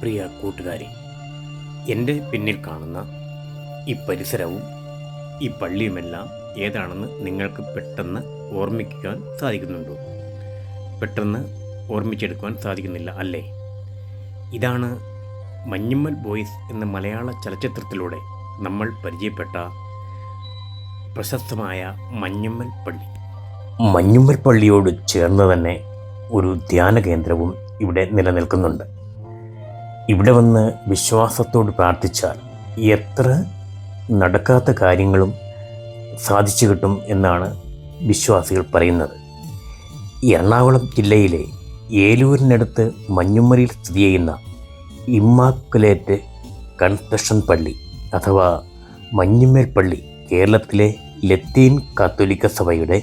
പ്രിയ കൂട്ടുകാരെ, എൻ്റെ പിന്നിൽ കാണുന്ന ഈ പരിസരവും ഈ പള്ളിയുമെല്ലാം ഏതാണെന്ന് നിങ്ങൾക്ക് പെട്ടെന്ന് ഓർമ്മിക്കാൻ സാധിക്കുന്നുണ്ടോ? പെട്ടെന്ന് ഓർമ്മിച്ചെടുക്കുവാൻ സാധിക്കുന്നില്ല അല്ലേ? ഇതാണ് മഞ്ഞുമ്മൽ ബോയ്സ് എന്ന മലയാള ചലച്ചിത്രത്തിലൂടെ നമ്മൾ പരിചയപ്പെട്ട പ്രശസ്തമായ മഞ്ഞുമ്മൽ പള്ളി. മഞ്ഞുമ്മൽ പള്ളിയോട് ചേർന്ന് തന്നെ ഒരു ധ്യാന കേന്ദ്രവും ഇവിടെ നിലനിൽക്കുന്നുണ്ട്. ഇവിടെ വന്ന് വിശ്വാസത്തോട് പ്രാർത്ഥിച്ചാൽ എത്ര നടക്കാത്ത കാര്യങ്ങളും സാധിച്ചു കിട്ടും എന്നാണ് വിശ്വാസികൾ പറയുന്നത്. എറണാകുളം ജില്ലയിലെ ഏലൂരിനടുത്ത് മഞ്ഞുമ്മലിൽ സ്ഥിതി ചെയ്യുന്ന ഇമ്മാക്കുലേറ്റ് കൺസെഷൻ പള്ളി അഥവാ മഞ്ഞുമ്മൽ പള്ളി കേരളത്തിലെ ലത്തീൻ കത്തോലിക്ക സഭയുടെ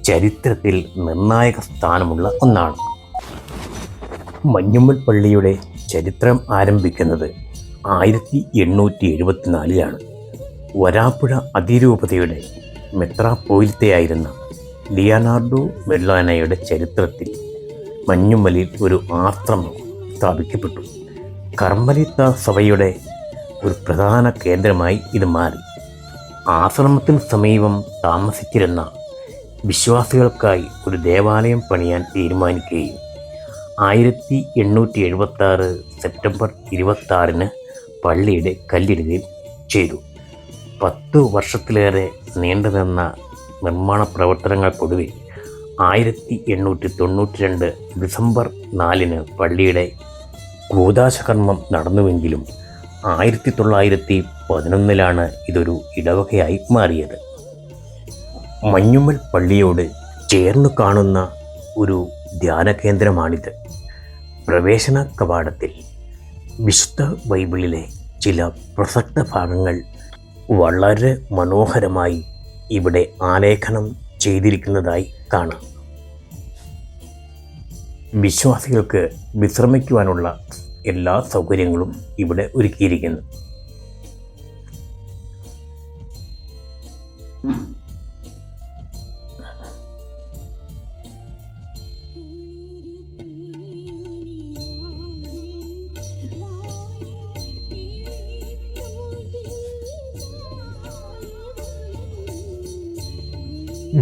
ചരിത്രത്തിൽ നിർണായക സ്ഥാനമുള്ള ഒന്നാണ്. മഞ്ഞുമ്മൽ പള്ളിയുടെ ചരിത്രം ആരംഭിക്കുന്നത് 1874 വരാപ്പുഴ അതിരൂപതയുടെ മെത്രാപ്പോലിത്തയായിരുന്ന ലിയനാർഡോ മെല്ലാനയുടെ ചരിത്രത്തിൽ മഞ്ഞുമ്മലിൽ ഒരു ആശ്രമം സ്ഥാപിക്കപ്പെട്ടു. കർമ്മലിത്ത സഭയുടെ ഒരു പ്രധാന കേന്ദ്രമായി ഇത് മാറി. ആശ്രമത്തിന് സമീപം താമസിച്ചിരുന്ന വിശ്വാസികൾക്കായി ഒരു ദേവാലയം പണിയാൻ തീരുമാനിക്കുകയും 1876 സെപ്റ്റംബർ 26 പള്ളിയുടെ കല്ലിടുകയും ചെയ്തു. 10 വർഷത്തിലേറെ നീണ്ടുനിന്ന നിർമ്മാണ പ്രവർത്തനങ്ങൾക്കൊടുവിൽ 1892 ഡിസംബർ 4 പള്ളിയുടെ കൂദാശകർമ്മം നടന്നുവെങ്കിലും 1911 ഇതൊരു ഇടവകയായി മാറിയത്. മഞ്ഞുമ്മൽ പള്ളിയോട് ചേർന്നു കാണുന്ന ഒരു ധ്യാന കേന്ദ്രമാണിത്. പ്രവേശന കവാടത്തിൽ വിശുദ്ധ ബൈബിളിലെ ചില പ്രസക്ത ഭാഗങ്ങൾ വളരെ മനോഹരമായി ഇവിടെ ആലേഖനം ചെയ്തിരിക്കുന്നതായി കാണാം. വിശ്വാസികൾക്ക് വിശ്രമിക്കുവാനുള്ള എല്ലാ സൗകര്യങ്ങളും ഇവിടെ ഒരുക്കിയിരിക്കുന്നു.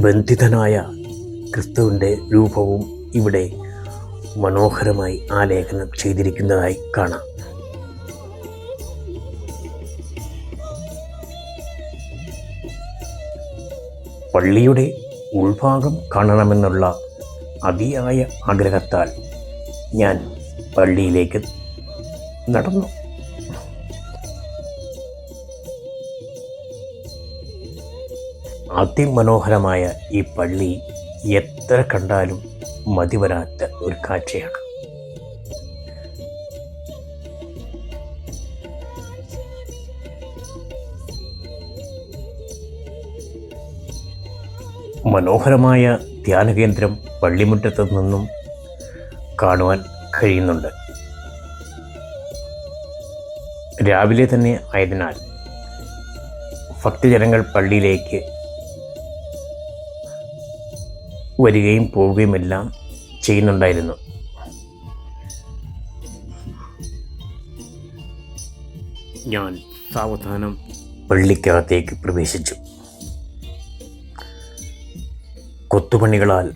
ബന്ധിതനായ ക്രിസ്തുവിൻ്റെ രൂപവും ഇവിടെ മനോഹരമായി ആലേഖനം ചെയ്തിരിക്കുന്നതായി കാണാം. പള്ളിയുടെ ഉൾഭാഗം കാണണമെന്നുള്ള അതിയായ ആഗ്രഹത്താൽ ഞാൻ പള്ളിയിലേക്ക് നടന്നു. അതിമനോഹരമായ ഈ പള്ളി എത്ര കണ്ടാലും മതിവരാത്ത ഒരു കാഴ്ചയാണ്. മനോഹരമായ ധ്യാനകേന്ദ്രം പള്ളിമുറ്റത്തു നിന്നും കാണുവാൻ കഴിയുന്നുണ്ട്. രാവിലെ തന്നെ ആയതിനാൽ ഭക്തജനങ്ങൾ പള്ളിയിലേക്ക് വരികയും പോവുകയുമെല്ലാം ചെയ്യുന്നുണ്ടായിരുന്നു. ഞാൻ സാവധാനം പള്ളിക്കകത്തേക്ക് പ്രവേശിച്ചു. കൊത്തുപണികളാൽ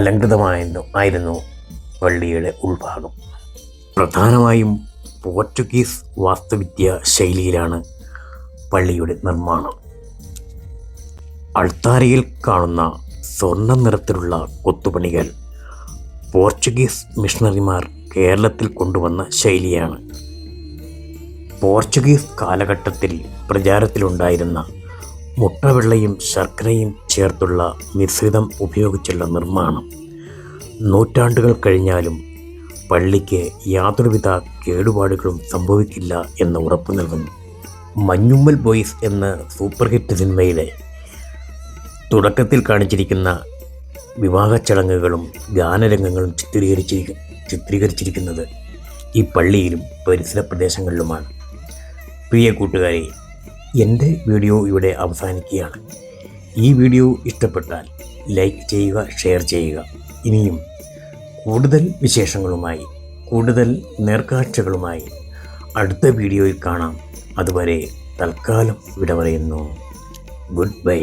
അലങ്കൃതമായിരുന്നു പള്ളിയുടെ ഉൾഭാഗം. പ്രധാനമായും പോർച്ചുഗീസ് വാസ്തുവിദ്യ ശൈലിയിലാണ് പള്ളിയുടെ നിർമ്മാണം. അൾത്താരയിൽ കാണുന്ന സ്വർണ്ണ നിറത്തിലുള്ള കൊത്തുപണികൾ പോർച്ചുഗീസ് മിഷണറിമാർ കേരളത്തിൽ കൊണ്ടുവന്ന ശൈലിയാണ്. പോർച്ചുഗീസ് കാലഘട്ടത്തിൽ പ്രചാരത്തിലുണ്ടായിരുന്ന മുട്ടവെള്ളയും ശർക്കരയും ചേർത്തുള്ള മിശ്രിതം ഉപയോഗിച്ചുള്ള നിർമ്മാണം നൂറ്റാണ്ടുകൾ കഴിഞ്ഞാലും പള്ളിക്ക് യാതൊരുവിധ കേടുപാടുകളും സംഭവിക്കില്ല എന്ന് ഉറപ്പു നൽകുന്നു. മഞ്ഞുമ്മൽ ബോയ്സ് എന്ന സൂപ്പർ ഹിറ്റ് സിനിമയിലെ തുടക്കത്തിൽ കാണിച്ചിരിക്കുന്ന വിവാഹ ചടങ്ങുകളും ഗാനരംഗങ്ങളും ചിത്രീകരിച്ചിരിക്കുന്നത് ഈ പള്ളിയിലും പരിസര പ്രദേശങ്ങളിലുമാണ്. പ്രിയ കൂട്ടുകാരെ, എൻ്റെ വീഡിയോ ഇവിടെ അവസാനിക്കുകയാണ്. ഈ വീഡിയോ ഇഷ്ടപ്പെട്ടാൽ ലൈക്ക് ചെയ്യുക, ഷെയർ ചെയ്യുക. ഇനിയും കൂടുതൽ വിശേഷങ്ങളുമായി കൂടുതൽ നേർക്കാഴ്ചകളുമായി അടുത്ത വീഡിയോയിൽ കാണാം. അതുവരെ തൽക്കാലം വിട പറയുന്നു. Good bye.